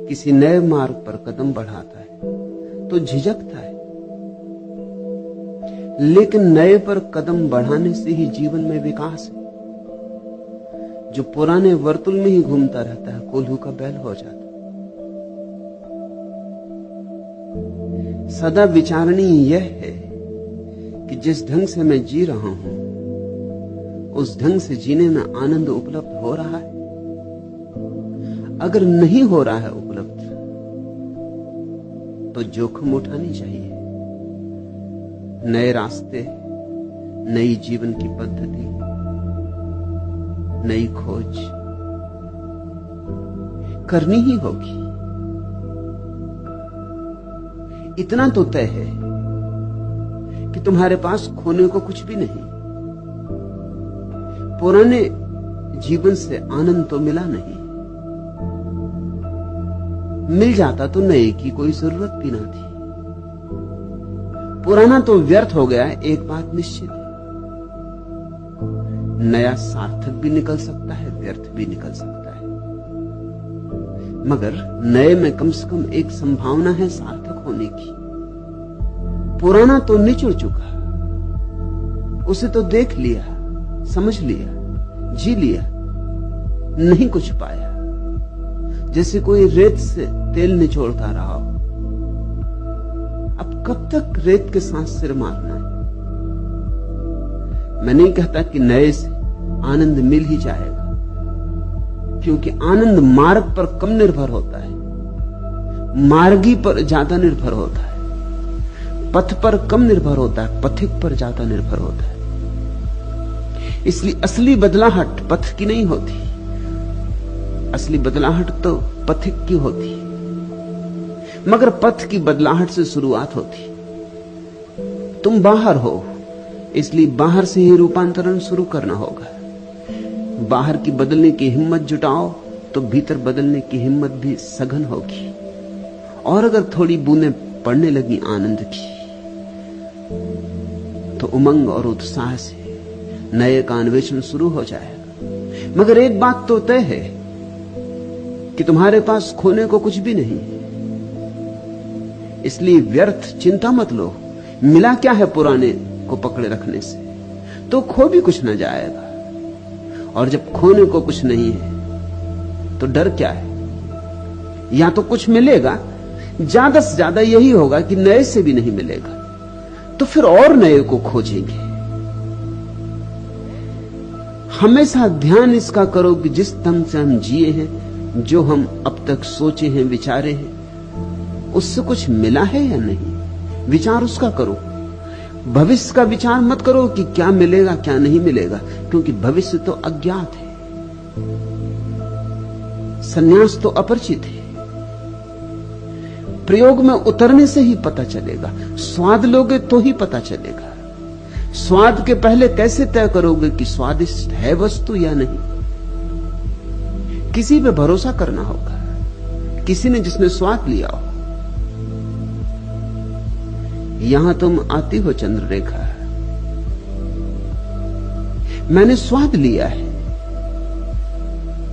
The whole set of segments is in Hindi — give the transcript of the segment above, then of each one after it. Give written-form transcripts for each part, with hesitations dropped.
किसी नए मार्ग पर कदम बढ़ाता है तो झिझकता है, लेकिन नए पर कदम बढ़ाने से ही जीवन में विकास है। जो पुराने वर्तुल में ही घूमता रहता है कोल्हू का बैल हो जाता है। सदा विचारणीय यह है कि जिस ढंग से मैं जी रहा हूं उस ढंग से जीने में आनंद उपलब्ध हो रहा है। अगर नहीं हो रहा है उपलब्ध तो जोखिम उठानी चाहिए। नए रास्ते, नई जीवन की पद्धति, नई खोज करनी ही होगी। इतना तो तय है कि तुम्हारे पास खोने को कुछ भी नहीं। पुराने जीवन से आनंद तो मिला नहीं, मिल जाता तो नए की कोई जरूरत भी ना थी। पुराना तो व्यर्थ हो गया, एक बात निश्चित है, नया सार्थक भी निकल सकता है, व्यर्थ भी निकल सकता है। मगर नए में कम से कम एक संभावना है सार्थक होने की। पुराना तो निचुड़ चुका, उसे तो देख लिया, समझ लिया, जी लिया, नहीं कुछ पाया। जैसे कोई रेत से तेल निचोड़ता रहा हो। अब कब तक रेत के साथ सिर मारना है? मैं नहीं कहता कि नए से आनंद मिल ही जाएगा, क्योंकि आनंद मार्ग पर कम निर्भर होता है, मार्गी पर ज्यादा निर्भर होता है। पथ पर कम निर्भर होता है, पथिक पर ज्यादा निर्भर होता है। इसलिए असली बदलाहट पथ की नहीं होती, असली बदलाहट तो पथिक की होती है। मगर पथ की बदलाहट से शुरुआत होती। तुम बाहर हो, इसलिए बाहर से ही रूपांतरण शुरू करना होगा। बाहर की बदलने की हिम्मत जुटाओ तो भीतर बदलने की हिम्मत भी सघन होगी। और अगर थोड़ी बूंदें पड़ने लगी आनंद की तो उमंग और उत्साह से नए का अन्वेषण शुरू हो जाएगा। मगर एक बात तो तय है कि तुम्हारे पास खोने को कुछ भी नहीं, इसलिए व्यर्थ चिंता मत लो। मिला क्या है पुराने को पकड़े रखने से? तो खो भी कुछ न जाएगा। और जब खोने को कुछ नहीं है तो डर क्या है? या तो कुछ मिलेगा, ज्यादा से ज्यादा यही होगा कि नए से भी नहीं मिलेगा, तो फिर और नए को खोजेंगे। हमेशा ध्यान इसका करो कि जिस ढंग से हम जिए हैं, जो हम अब तक सोचे हैं, विचारे हैं, उससे कुछ मिला है या नहीं, विचार उसका करो। भविष्य का विचार मत करो कि क्या मिलेगा क्या नहीं मिलेगा, क्योंकि भविष्य तो अज्ञात है, संन्यास तो अपरिचित है। प्रयोग में उतरने से ही पता चलेगा। स्वाद लोगे तो ही पता चलेगा। स्वाद के पहले कैसे तय करोगे कि स्वादिष्ट है वस्तु या नहीं? किसी पे भरोसा करना होगा, किसी ने जिसने स्वाद लिया हो। यहां तुम आती हो चंद्ररेखा, मैंने स्वाद लिया है।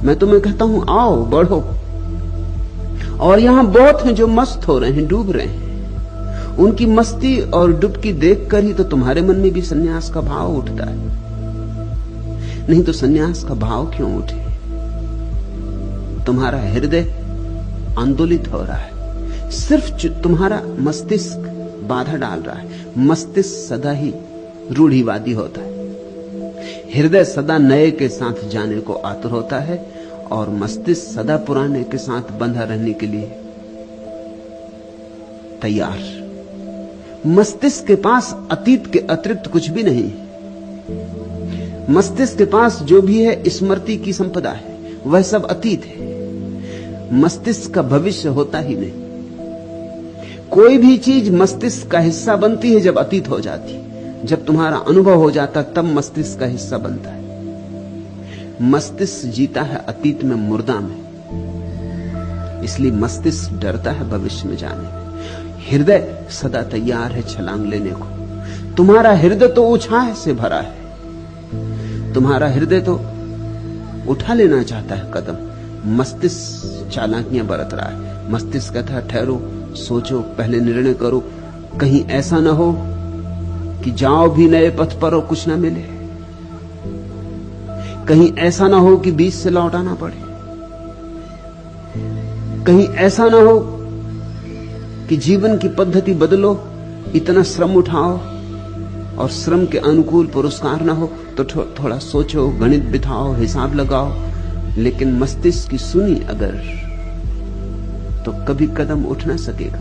मैं तुम्हें कहता हूं आओ बढ़ो, और यहां बहुत हैं जो मस्त हो रहे हैं, डूब रहे हैं। उनकी मस्ती और डुबकी देखकर ही तो तुम्हारे मन में भी सन्यास का भाव उठता है। नहीं तो सन्यास का भाव क्यों उठे? तुम्हारा हृदय आंदोलित हो रहा है, सिर्फ तुम्हारा मस्तिष्क बाधा डाल रहा है। मस्तिष्क सदा ही रूढ़िवादी होता है, हृदय सदा नए के साथ जाने को आतुर होता है, और मस्तिष्क सदा पुराने के साथ बंधा रहने के लिए तैयार। मस्तिष्क के पास अतीत के अतिरिक्त कुछ भी नहीं। मस्तिष्क के पास जो भी है स्मृति की संपदा है, वह सब अतीत है। मस्तिष्क का भविष्य होता ही नहीं। कोई भी चीज मस्तिष्क का हिस्सा बनती है जब अतीत हो जाती। जब तुम्हारा अनुभव हो जाता तब मस्तिष्क का हिस्सा बनता है। मस्तिष्क जीता है अतीत में, मुर्दा में, इसलिए मस्तिष्क डरता है भविष्य में जाने में। हृदय सदा तैयार है छलांग लेने को। तुम्हारा हृदय तो उत्साह से भरा है, तुम्हारा हृदय तो उठा लेना चाहता है कदम, मस्तिष्क चालाकियां बरत रहा है। मस्तिष्क कहता है ठहरो, सोचो, पहले निर्णय करो, कहीं ऐसा ना हो कि जाओ भी नए पथ पर और कुछ ना मिले, कहीं ऐसा ना हो कि बीच से लौट आना पड़े, कहीं ऐसा ना हो कि जीवन की पद्धति बदलो, इतना श्रम उठाओ और श्रम के अनुकूल पुरस्कार ना हो। तो थोड़ा सोचो, गणित बिठाओ, हिसाब लगाओ। लेकिन मस्तिष्क की सुनी अगर तो कभी कदम उठ ना सकेगा।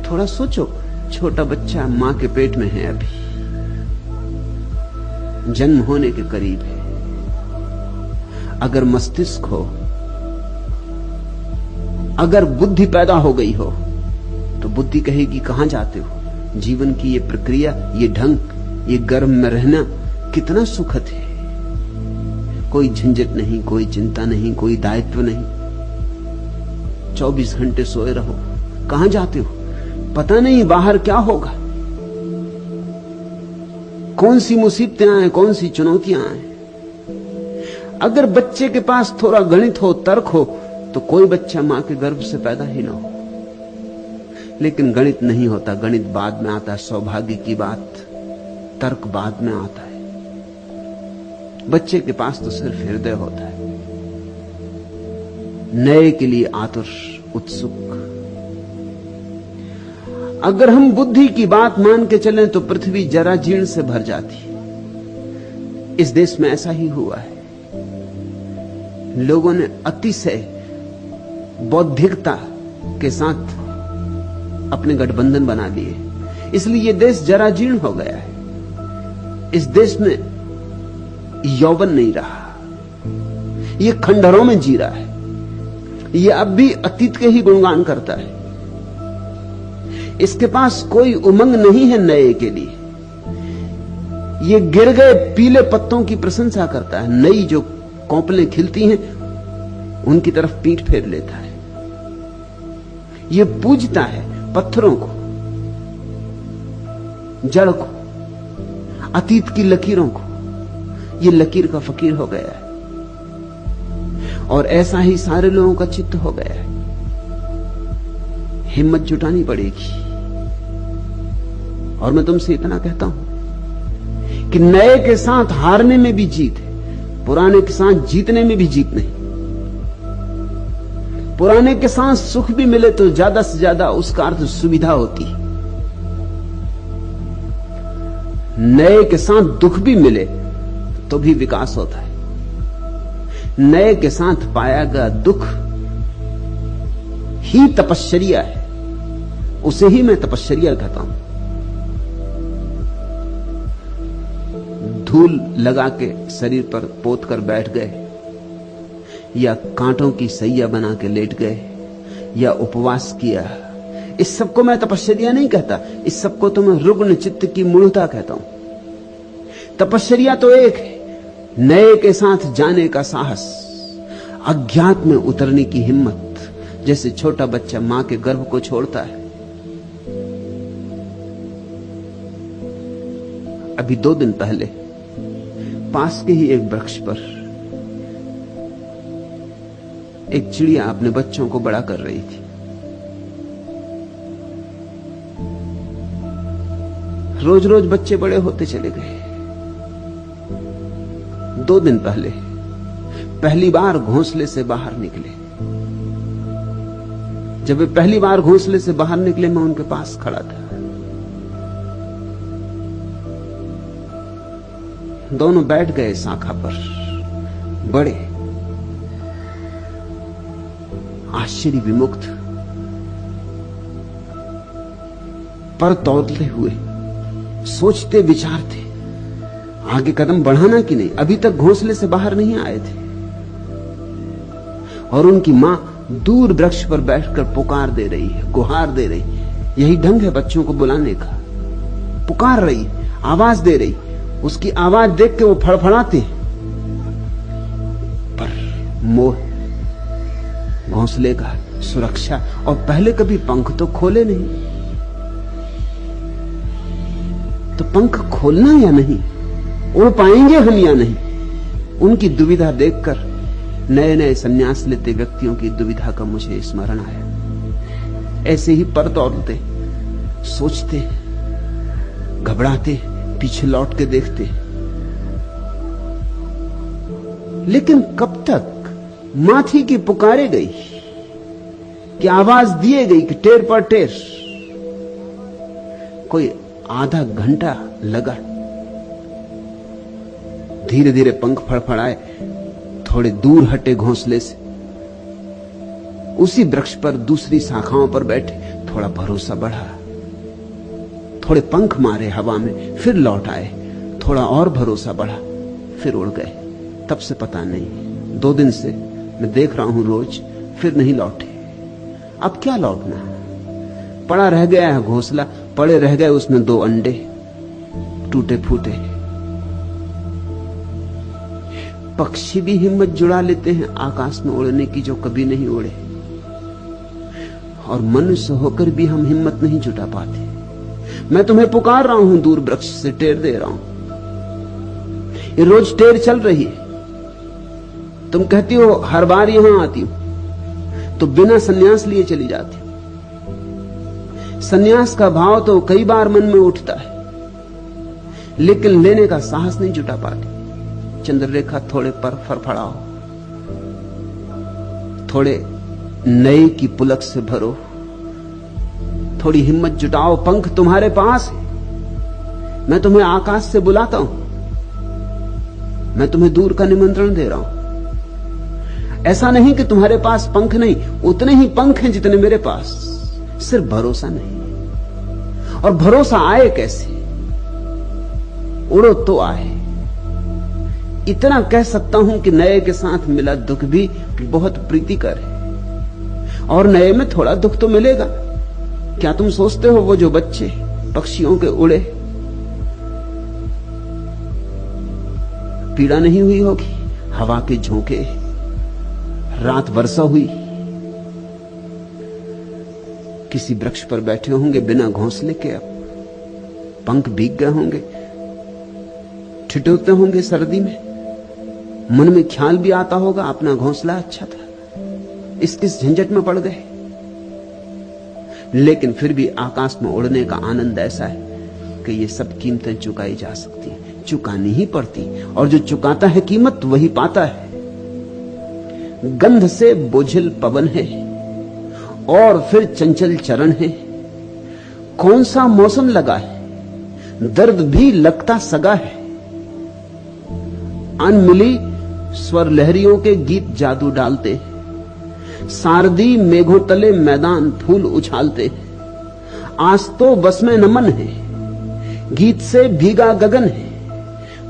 थोड़ा सोचो, छोटा बच्चा मां के पेट में है, अभी जन्म होने के करीब है। अगर मस्तिष्क हो, अगर बुद्धि पैदा हो गई हो, तो बुद्धि कहेगी कहां जाते हो? जीवन की ये प्रक्रिया, ये ढंग, ये गर्भ में रहना कितना सुखद है। कोई झंझट नहीं, कोई चिंता नहीं, कोई दायित्व नहीं। 24 घंटे सोए रहो। कहां जाते हो? पता नहीं बाहर क्या होगा, कौन सी मुसीबतें आए, कौन सी चुनौतियां आए। अगर बच्चे के पास थोड़ा गणित हो, तर्क हो, तो कोई बच्चा मां के गर्भ से पैदा ही ना हो। लेकिन गणित नहीं होता, गणित बाद में आता है, सौभाग्य की बात, तर्क बाद में आता है। बच्चे के पास तो सिर्फ हृदय होता है, नए के लिए आतुर, उत्सुक। अगर हम बुद्धि की बात मान के चलें तो पृथ्वी जरा जीर्ण से भर जाती। इस देश में ऐसा ही हुआ है। लोगों ने अतिशय बौद्धिकता के साथ अपने गठबंधन बना लिए, इसलिए यह देश जरा जीर्ण हो गया है। इस देश में यौवन नहीं रहा, यह खंडहरों में जी रहा है। यह अब भी अतीत के ही गुणगान करता है। इसके पास कोई उमंग नहीं है नए के लिए। यह गिर गए पीले पत्तों की प्रशंसा करता है, नई जो कौपलें खिलती हैं उनकी तरफ पीठ फेर लेता है। यह पूजता है पत्थरों को, जड़ को, अतीत की लकीरों को। यह लकीर का फकीर हो गया है और ऐसा ही सारे लोगों का चित्त हो गया है। हिम्मत जुटानी पड़ेगी। और मैं तुमसे इतना कहता हूं कि नए के साथ हारने में भी जीत है, पुराने के साथ जीतने में भी जीत नहीं। पुराने के साथ सुख भी मिले तो ज्यादा से ज्यादा उसका अर्थ सुविधा होती है। नए के साथ दुख भी मिले तो भी विकास होता है। नए के साथ पाया गया दुख ही तपश्चर्या है, उसे ही मैं तपश्चर्या कहता हूं। धूल लगा के शरीर पर पोत कर बैठ गए, या कांटों की सैया बना के लेट गए, या उपवास किया, इस सबको मैं तपश्चर्या नहीं कहता। इस सबको तो मैं रुग्ण चित्त की मूढ़ता कहता हूं। तपश्चर्या तो एक है, नए के साथ जाने का साहस, अज्ञात में उतरने की हिम्मत। जैसे छोटा बच्चा मां के गर्भ को छोड़ता है। अभी 2 दिन पहले पास के ही एक वृक्ष पर एक चिड़िया अपने बच्चों को बड़ा कर रही थी। रोज रोज बच्चे बड़े होते चले गए। 2 दिन पहले पहली बार घोंसले से बाहर निकले। जब वे पहली बार घोंसले से बाहर निकले, मैं उनके पास खड़ा था। दोनों बैठ गए शाखा पर, बड़े आश्चर्य विमुक्त, पर तौलते हुए, सोचते विचारते आगे कदम बढ़ाना कि नहीं। अभी तक घोंसले से बाहर नहीं आए थे और उनकी मां दूर वृक्ष पर बैठकर पुकार दे रही है, गुहार दे रही। यही ढंग है बच्चों को बुलाने का। पुकार रही, आवाज दे रही। उसकी आवाज देख के वो फड़फड़ाते हैं, पर मोह, घोंसले का, सुरक्षा, और पहले कभी पंख तो खोले नहीं। तो पंख खोलना या नहीं, उड़ पाएंगे हम या नहीं, उनकी दुविधा देखकर नए नए संन्यास लेते व्यक्तियों की दुविधा का मुझे स्मरण आया। ऐसे ही पर दौड़ते, सोचते, घबराते, पीछे लौट के देखते, लेकिन कब तक माथी की पुकारे गई कि आवाज दिए गई कि टेर पर टेर। कोई आधा घंटा लगा, धीरे धीरे पंख फड़फड़ाए, थोड़े दूर हटे घोंसले से, उसी वृक्ष पर दूसरी शाखाओं पर बैठे, थोड़ा भरोसा बढ़ा, थोड़े पंख मारे हवा में, फिर लौट आए, थोड़ा और भरोसा बढ़ा, फिर उड़ गए। तब से पता नहीं, 2 दिन से मैं देख रहा हूं रोज, फिर नहीं लौटे। अब क्या लौटना, पड़ा रह गया है घोंसला, पड़े रह गए उसमें 2 अंडे टूटे फूटे। पक्षी भी हिम्मत जुड़ा लेते हैं आकाश में उड़ने की जो कभी नहीं उड़े, और मनुष्य होकर भी हम हिम्मत नहीं जुटा पाते। मैं तुम्हें पुकार रहा हूं, दूर वृक्ष से टेर दे रहा हूं, ये रोज टेर चल रही है। तुम कहती हो हर बार यहां आती हूं, तो बिना सन्यास लिए चली जाती हो। सन्यास का भाव तो कई बार मन में उठता है, लेकिन लेने का साहस नहीं जुटा पाती। चंद्ररेखा, थोड़े पर फड़फड़ाओ, थोड़े नए की पुलक से भरो, थोड़ी हिम्मत जुटाओ। पंख तुम्हारे पास है, मैं तुम्हें आकाश से बुलाता हूं, मैं तुम्हें दूर का निमंत्रण दे रहा हूं। ऐसा नहीं कि तुम्हारे पास पंख नहीं, उतने ही पंख हैं जितने मेरे पास, सिर्फ भरोसा नहीं। और भरोसा आए कैसे? उड़ो तो आए। इतना कह सकता हूं कि नए के साथ मिला दुख भी बहुत प्रीतिकर है, और नए में थोड़ा दुख तो मिलेगा। क्या तुम सोचते हो वो जो बच्चे पक्षियों के उड़े, पीड़ा नहीं हुई होगी? हवा के झोंके, रात वर्षा हुई, किसी वृक्ष पर बैठे होंगे बिना घोंसले के, अब पंख भीग गए होंगे, ठिठुरते होंगे सर्दी में, मन में ख्याल भी आता होगा अपना घोंसला अच्छा था, इस किस झंझट में पड़ गए। लेकिन फिर भी आकाश में उड़ने का आनंद ऐसा है कि ये सब कीमतें चुकाई जा सकती हैं, चुकानी ही पड़ती, और जो चुकाता है कीमत वही पाता है। गंध से बोझिल पवन है और फिर चंचल चरण है, कौन सा मौसम लगा है, दर्द भी लगता सगा है। अनमिली स्वर लहरियों के गीत जादू डालते, सारदी मेघों तले मैदान फूल उछालते। आज तो बस में नमन है, गीत से भीगा गगन है,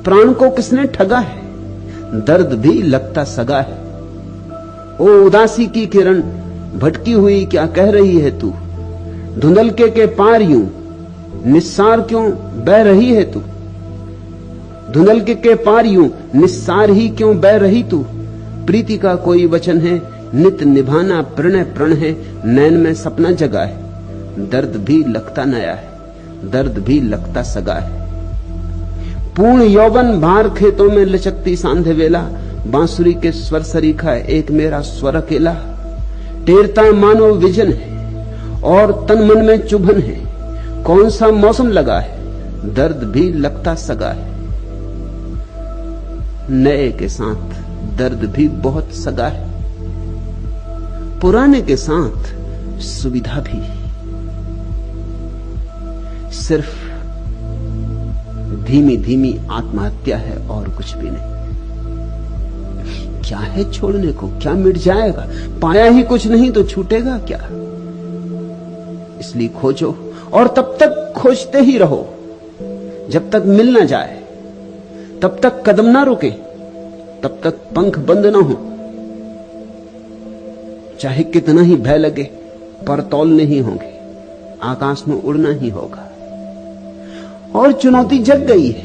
प्राण को किसने ठगा है, दर्द भी लगता सगा है। ओ उदासी की किरण भटकी हुई क्या कह रही है तू, धुंधलके के पार यूं निस्सार क्यों बह रही है तू, धुंधलके के पार यूं निस्सार ही क्यों बह रही तू। प्रीति का कोई वचन है, नित निभाना प्रणय प्रण है, नैन में सपना जगा है, दर्द भी लगता नया है, दर्द भी लगता सगा है। पूर्ण यौवन भार खेतों में लचकती सांधे वेला, बांसुरी के स्वर सरीखा एक मेरा स्वर अकेला। टेरता मानो विजन है और तन मन में चुभन है, कौन सा मौसम लगा है, दर्द भी लगता सगा है। नए के साथ दर्द भी बहुत सगा है, पुराने के साथ सुविधा भी। सिर्फ धीमी धीमी आत्महत्या है और कुछ भी नहीं। क्या है छोड़ने को, क्या मिट जाएगा, पाया ही कुछ नहीं तो छूटेगा क्या। इसलिए खोजो, और तब तक खोजते ही रहो जब तक मिल ना जाए, तब तक कदम ना रुके, तब तक पंख बंद ना हो। चाहे कितना ही भय लगे, पर तौल नहीं होंगे, आकाश में उड़ना ही होगा। और चुनौती जग गई है,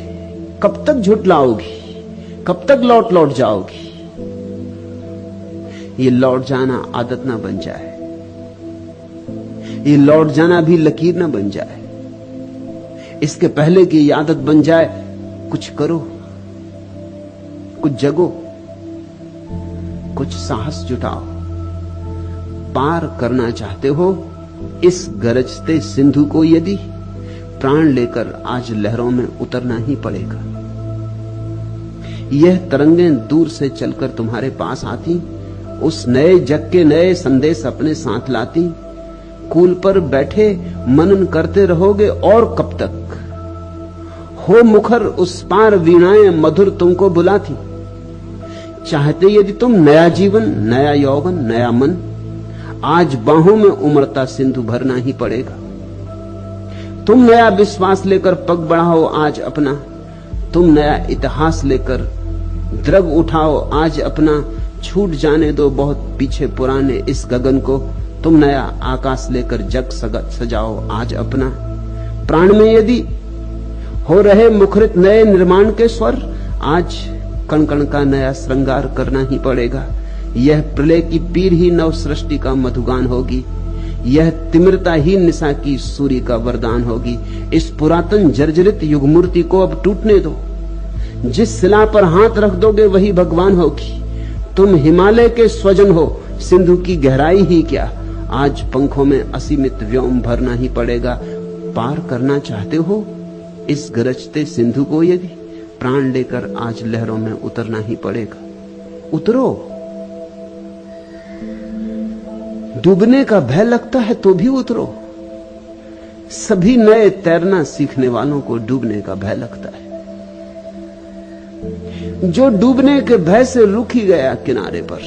कब तक झुठलाओगी, कब तक लौट लौट जाओगी। ये लौट जाना आदत ना बन जाए, ये लौट जाना भी लकीर ना बन जाए। इसके पहले कि ये आदत बन जाए, कुछ करो, कुछ जगो, कुछ कुछ साहस जुटाओ। पार करना चाहते हो इस गरजते सिंधु को, यदि प्राण लेकर आज लहरों में उतरना ही पड़ेगा। यह तरंगें दूर से चलकर तुम्हारे पास आती, उस नए जग के नए संदेश अपने साथ लाती। कूल पर बैठे मनन करते रहोगे और कब तक? हो मुखर उस पार वीणाएं मधुर तुमको बुलाती। चाहते यदि तुम नया जीवन, नया यौवन, नया मन, आज बाहों में उमड़ता सिंधु भरना ही पड़ेगा। तुम नया विश्वास लेकर पग बढ़ाओ आज अपना, तुम नया इतिहास लेकर द्रग उठाओ आज अपना। छूट जाने दो बहुत पीछे पुराने इस गगन को, तुम नया आकाश लेकर जग सजाओ आज अपना। प्राण में यदि हो रहे मुखरित नए निर्माण के स्वर, आज कण कण का नया श्रृंगार करना ही पड़ेगा। यह प्रलय की पीर ही नव सृष्टि का मधुगान होगी, यह तिमिरता ही निशा की सूर्य का वरदान होगी। इस पुरातन जर्जरित युग मूर्ति को अब टूटने दो, जिस शिला पर हाथ रख दोगे वही भगवान होगी। तुम हिमालय के स्वजन हो, सिंधु की गहराई ही क्या, आज पंखों में असीमित व्योम भरना ही पड़ेगा। पार करना चाहते हो इस गरजते सिंधु को, यदि प्राण लेकर आज लहरों में उतरना ही पड़ेगा। उतरो। डूबने का भय लगता है तो भी उतरो। सभी नए तैरना सीखने वालों को डूबने का भय लगता है। जो डूबने के भय से रुक ही गया किनारे पर,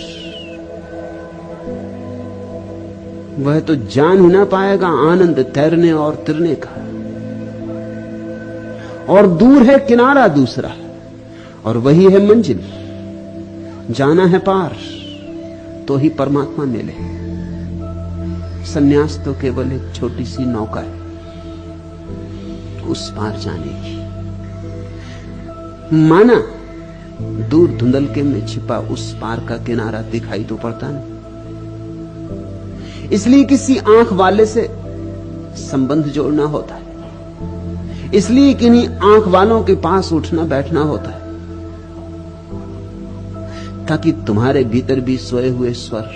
वह तो जान ही ना पाएगा आनंद तैरने और तिरने का। और दूर है किनारा दूसरा, और वही है मंजिल। जाना है पार तो ही परमात्मा मिले। सन्यास तो केवल एक छोटी सी नौका है उस पार जाने की। माना दूर धुंधलके में छिपा उस पार का किनारा दिखाई तो पड़ता नहीं, इसलिए किसी आंख वाले से संबंध जोड़ना होता है, इसलिए किन्हीं आंख वालों के पास उठना बैठना होता है, ताकि तुम्हारे भीतर भी सोए हुए स्वर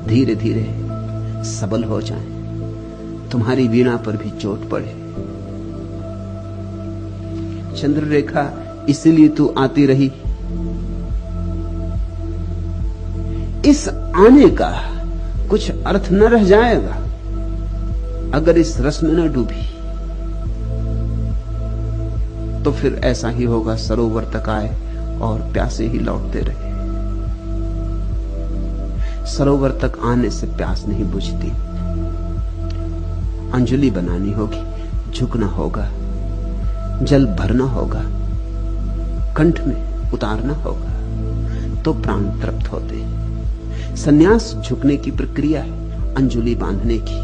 धीरे धीरे सबल हो जाएं, तुम्हारी वीणा पर भी चोट पड़े। चंद्ररेखा इसीलिए तू आती रही। इस आने का कुछ अर्थ न रह जाएगा अगर इस रस में न डूबी। तो फिर ऐसा ही होगा, सरोवर तक आए और प्यासे ही लौटते रहे। सरोवर तक आने से प्यास नहीं बुझती। अंजलि बनानी होगी, झुकना होगा, जल भरना होगा, कंठ में उतारना होगा, तो प्राण तृप्त होते हैं। संन्यास झुकने की प्रक्रिया है, अंजलि बांधने की।